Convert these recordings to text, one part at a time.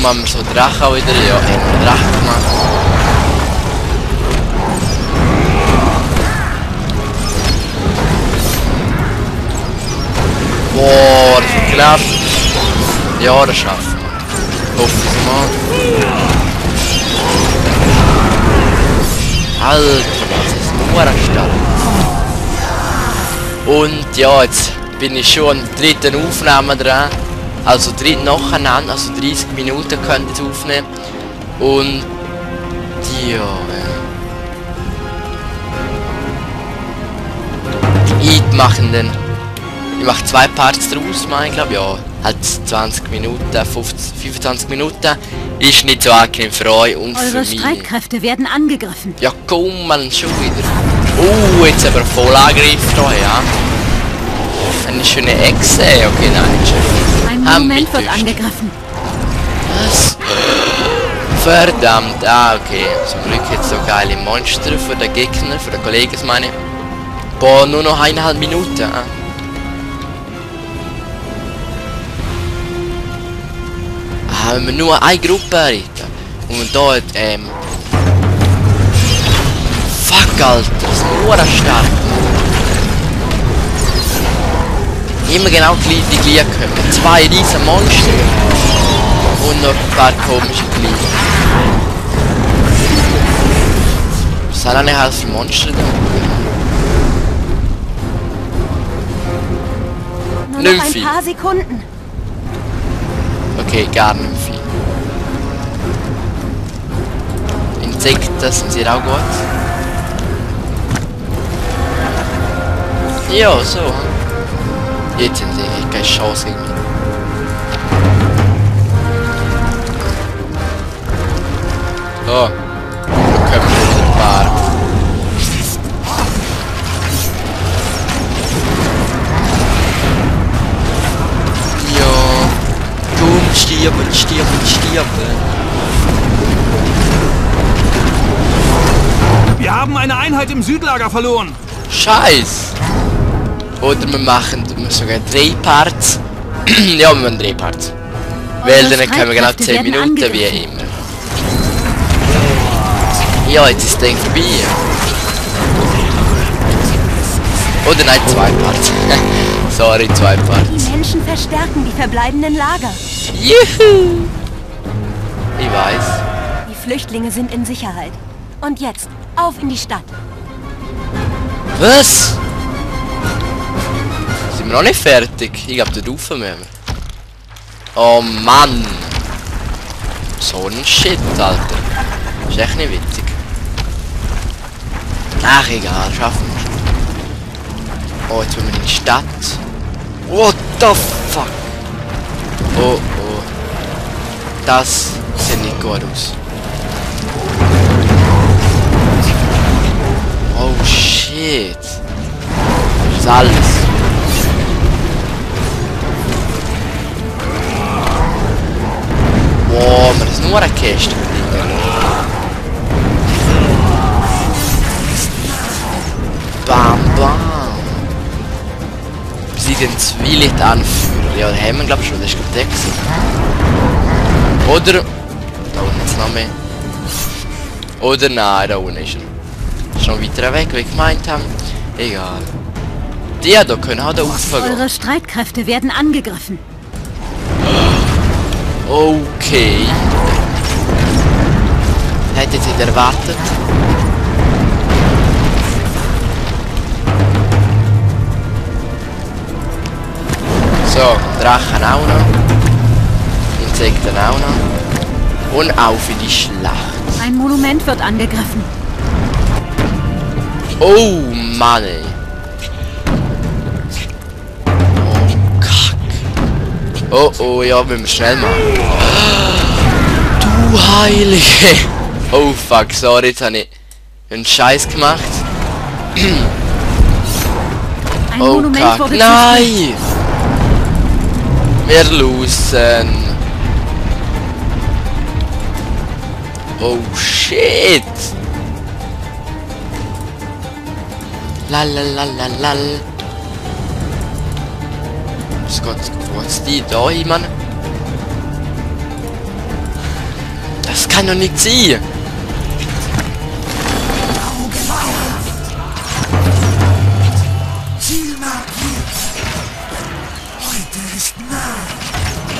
machen wir so Drachen auch wieder. Ja, haben wir Drachen gemacht. Boah, das ist knapp. Ja, das schaffen wir. Hoffe ich mal. Alter, das ist nur stark. Und ja, jetzt bin ich schon an der dritten Aufnahme dran. Also dritt nacheinander, also 30 Minuten könnt ihr aufnehmen. Und ja. Ich mache dann. Ich mache 2 Parts draus, ich glaube, ja. Halt 20 Minuten, 25 Minuten. Ist nicht so angenehm für euch und Eure für mich. Streitkräfte werden angegriffen. Ja komm, man, schon wieder. Oh, jetzt aber voll Angriff da, ja. Eine schöne Echse, okay, nein, nicht schön. Ein Monument wird angegriffen. Was? Verdammt, okay. Zum Glück jetzt so geile Monster für den Gegner, für den Kollegen, meine. Boah, nur noch 1,5 Minuten. Haben wir nur eine Gruppe retten. Und da, fuck, Alter, das ist nur stark. Immer genau die gleichen kommen. 2 riesen Monster. Und noch ein paar komische Glieder. Was soll eigentlich alles für Monster da? Nur Nicht noch ein viel. paar Sekunden. Okay, gar nicht viel. Insekten sind sie auch gut. Ja, so. Jetzt haben sie keine Chance gegen mich. Oh. Da kommen wieder ein paar. Ja. Komm, stirben, stirben, stirben. Wir haben eine Einheit im Südlager verloren. Scheiß. Oder wir machen sogar 3 Parts. Ja, wir machen 3 Parts. Weil dann können wir genau 10 Minuten wie immer. Ja, jetzt ist das Ding vorbei. Oder nein, 2 Parts. Sorry, 2 Parts. Die Menschen verstärken die verbleibenden Lager. Juhu! Ich weiß. Die Flüchtlinge sind in Sicherheit. Und jetzt, auf in die Stadt. Was? Sind wir noch nicht fertig? Ich glaube, dort rauf müssen wir. Oh Mann! So ein Shit, Alter. Ist echt nicht witzig. Ach egal, schaffen wir schon. Oh, jetzt wollen wir in die Stadt. What the fuck? Oh oh. Das sieht nicht gut aus. Oh shit. Das ist alles. Wow, man ist nur eine Kiste. Bam, bam. Besiegen Zwielicht-Anführer. Ja, den haben wir glaube ich schon. Das ist glaube ich der. Oder... Da unten ist noch mehr. Oder nein, da unten ist er. Ist noch weiter weg, wie ich gemeint habe. Egal. Die da können auch da raufgehen. Eure Streitkräfte werden angegriffen. Okay. Hättet ihr erwartet? So, Drachen auch noch. Insekten auch noch. Und auf in die Schlacht. Ein Monument wird angegriffen. Oh Mann ey. Oh Kack. Oh oh, ja, müssen wir schnell machen. Du Heilige. Oh fuck, sorry, jetzt habe ich einen Scheiß gemacht. Ein Oh Monument Kack, wurde nein! Wir losen. Oh shit! Lalalala. Was geht die da hin, Mann? kann doch nicht sein!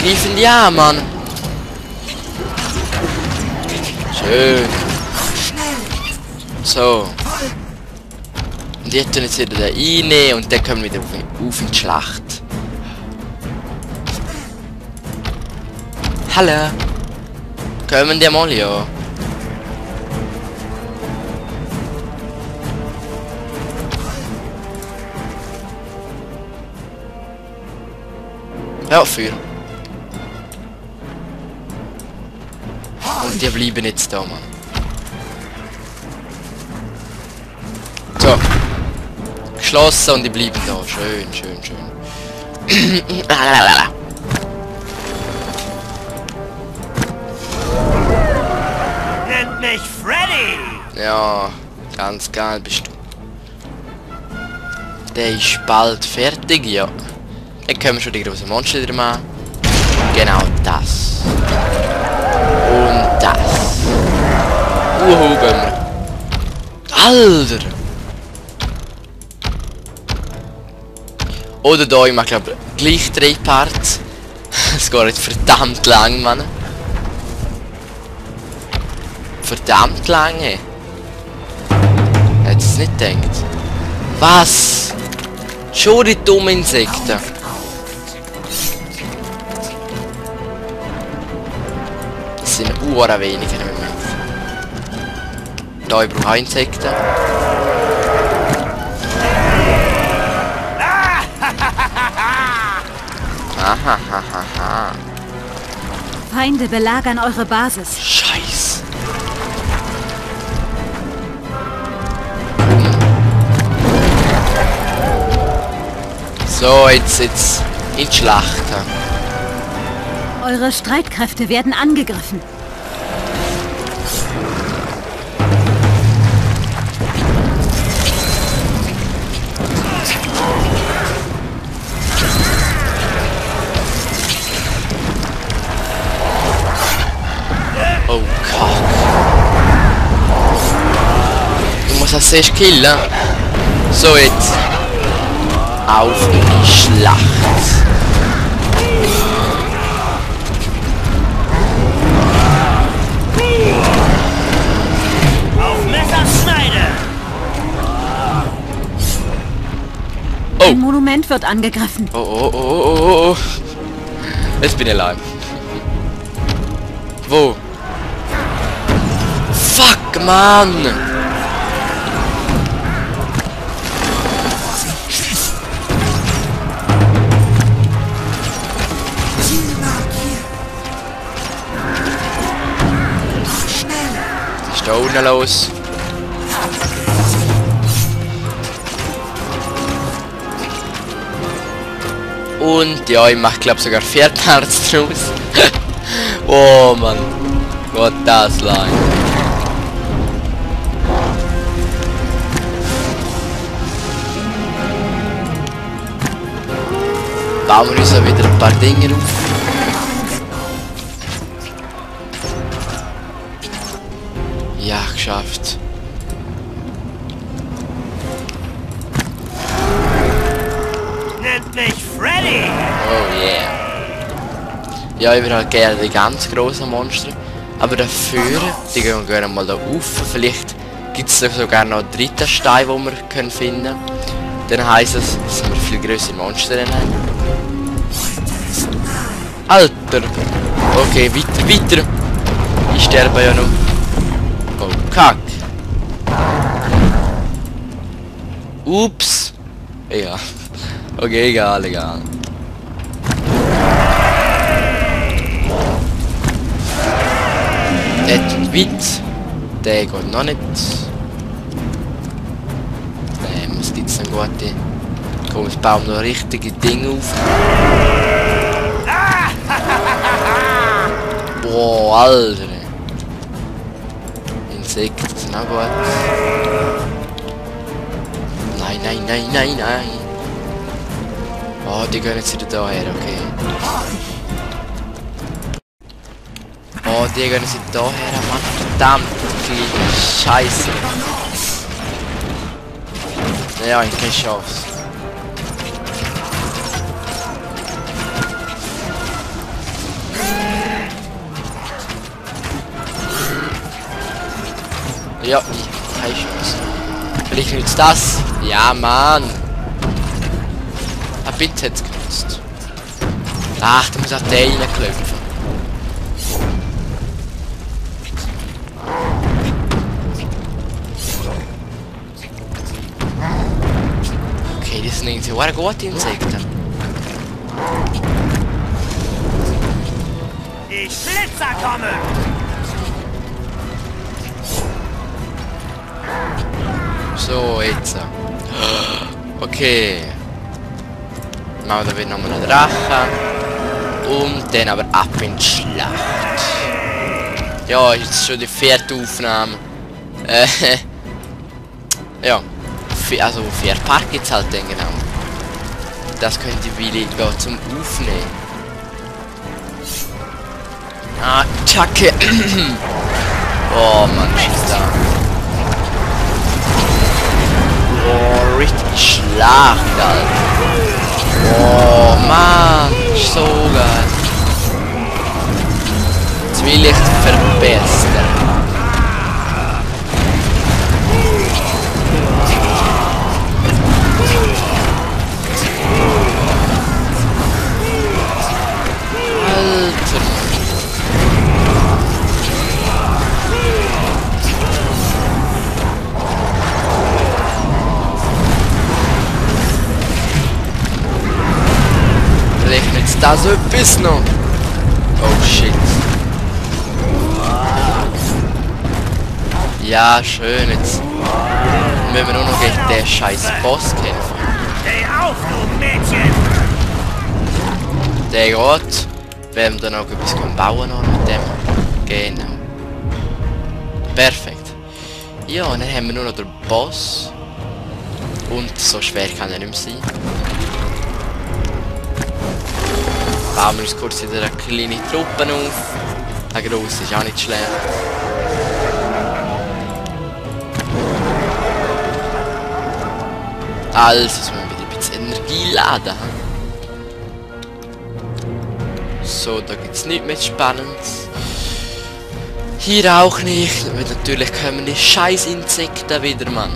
Greifen die an, Mann! Schön! So. Und jetzt tun jetzt wieder da rein und dann kommen wir wieder auf in die Schlacht. Hallo! Kommen die mal, ja? Ja, Feuer. Und die bleiben jetzt da, Mann. So. Geschlossen und die bleiben da. Schön, schön, schön. Nennt mich Freddy! Ja, ganz geil bist du. Der ist bald fertig, ja. Dann können wir schon die großen Monster wieder machen. Genau das. Und das. Gehen wir. Alter! Oder da, ich mache glaube gleich 3 Parts. Es geht jetzt verdammt lang, Mann. Verdammt lange. Hätte es nicht gedacht. Was? Schon die dummen Insekten. Das sind ura wenige im Moment. Da, ich brauche auch Insekten. Ahahaha. Feinde belagern eure Basis. Scheiß. So, jetzt in die Schlacht. Eure Streitkräfte werden angegriffen. Oh Gott. Du musst das erst killen. So, jetzt. Auf in die Schlacht. Auf Messerschneide! Oh. Ein Monument wird angegriffen. Oh, oh, oh, oh, oh. Jetzt bin ich allein. Wo? Fuck, Mann! Was ist da unten los? Und ja, ich mach glaube sogar 4 Parts draus. Oh Mann. Gott, das lang. Bauen wir uns auch wieder ein paar Dinge auf. Ja, geschafft. Nennt mich Freddy! Oh yeah. Ja, ich will halt gerne die ganz grossen Monster. Aber dafür, die gehen gerne mal da rauf. Vielleicht gibt es sogar noch einen dritten Stein, den wir können finden können. Dann heisst es, dass wir viel größere Monster haben. Alter! Okay, weiter, weiter! Ich sterbe ja noch. Oh, kack! Ups! Egal. Okay, egal, egal. Der tut weit. Der geht noch nicht. Was gibt's denn gute? Komm, ich baue noch richtige Dinge auf. Boah, Alter. Insekten sind auch gut. Nein, nein, nein, nein, nein. Oh, die gehen jetzt wieder daher, okay. Oh, die gehen sie da her, Mann. Verdammt, die Scheiße. Ja, ich keine Chance. Ja, ich keine Chance. Vielleicht nützt das. Ja, Mann. Ah, bitte hat's genutzt. Ach, da muss auch der reinklopfen. Okay, die sind irgendwie sehr gute Insekten. Die Schlitzer kommen! So, jetzt. Okay. Machen wir da wieder nochmal einen Drachen. Und dann aber ab in die Schlacht. Ja, jetzt schon die 4. Aufnahme. Ja. Also 4 Park jetzt halt dann genau. Das könnte ich wieder zum Aufnehmen. Ah, Attacke. Oh Mann, ist da. Oh, richtig Schlacht, Alter. Oh Mann, so geil. Jetzt will ich verbessern. Alter. Rechnet da so etwas noch? Oh shit. Ja, schön, jetzt müssen wir nur noch gegen den scheiß Boss kämpfen. Steh auf, du Mädchen! Der geht. Werden wir dann noch etwas bauen noch mit dem. Genau. Perfekt. Ja, und dann haben wir nur noch den Boss. Und so schwer kann er nicht mehr sein. Bauen wir uns kurz wieder eine kleine Truppe auf. Eine grosse ist auch nicht schlecht. Also, jetzt müssen wir wieder ein bisschen Energie laden. So, da gibt es nichts mehr Spannendes. Hier auch nicht. Und natürlich kommen die scheiß Insekten wieder, Mann.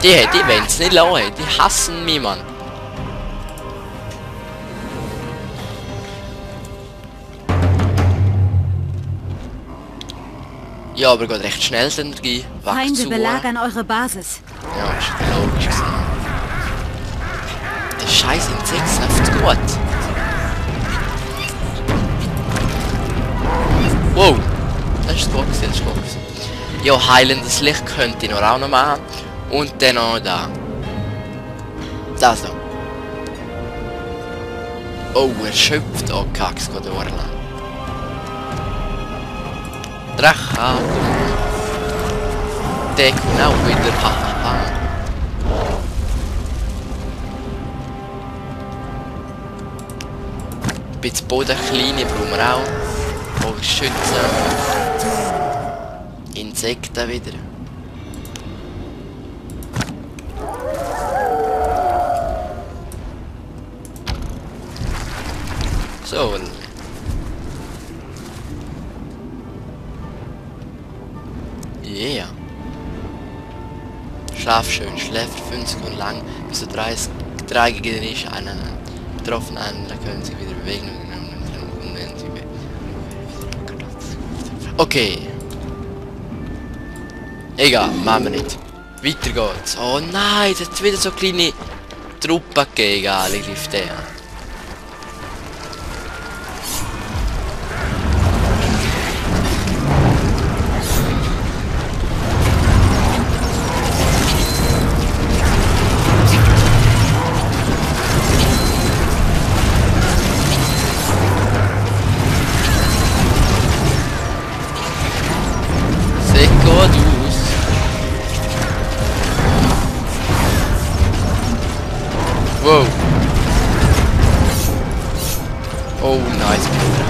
Die wollen es nicht lassen. Die hassen mich, Mann. Ja, aber geht recht schnell die Energie. Feinde belagern eure Basis. Ja, ist logisch gewesen. Der scheiß Insekt läuft gut. Wow, das ist gut gewesen, das ist gut gewesen. Ja, heilendes Licht könnte ich noch auch noch machen. Und dann noch da. Das da. Oh, er schöpft. Oh, Kack, es geht Ohren lang. Drache. Der kommt auch wieder. Hahaha. Ein bisschen Bodenkleine brauchen wir auch. Bogenschützen. Insekten wieder. So. Yeah. Schlaf schön, schläft 5 Sekunden lang, bis zu 3 Gegner ist einen getroffen an, da können sie wieder bewegen. Okay. Egal, machen wir nicht. Weiter geht's. Oh nein, es hat wieder so kleine Truppen gegeben. Egal, ich greife den an. Wow. Oh, nice, Bruder.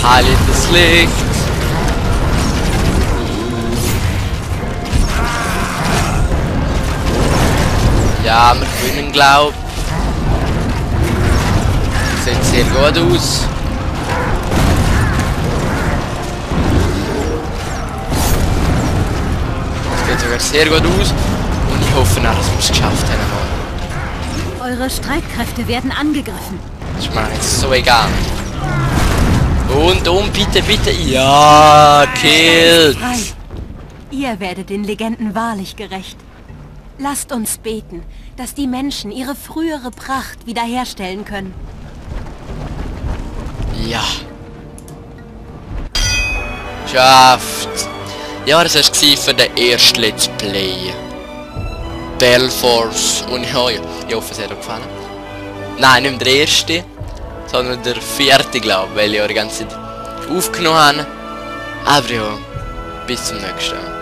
Heiliges Licht. Ja, wir gewinnen, glaub. Sieht sehr gut aus. Es sieht sogar sehr gut aus. Und ich hoffe, dass wir es geschafft haben. Eure Streitkräfte werden angegriffen. Das ist mir jetzt so egal. Und bitte, bitte. Ja, killt. Frei. Ihr werdet den Legenden wahrlich gerecht. Lasst uns beten, dass die Menschen ihre frühere Pracht wiederherstellen können. Ja. Schafft. Ja, das war für den ersten Let's Play. Belforce. Und ja, ich hoffe, es hat euch gefallen. Nein, nicht der erste, sondern der vierte, glaube ich, weil ich auch die ganze Zeit aufgenommen habe. Aber ja, bis zum nächsten Mal.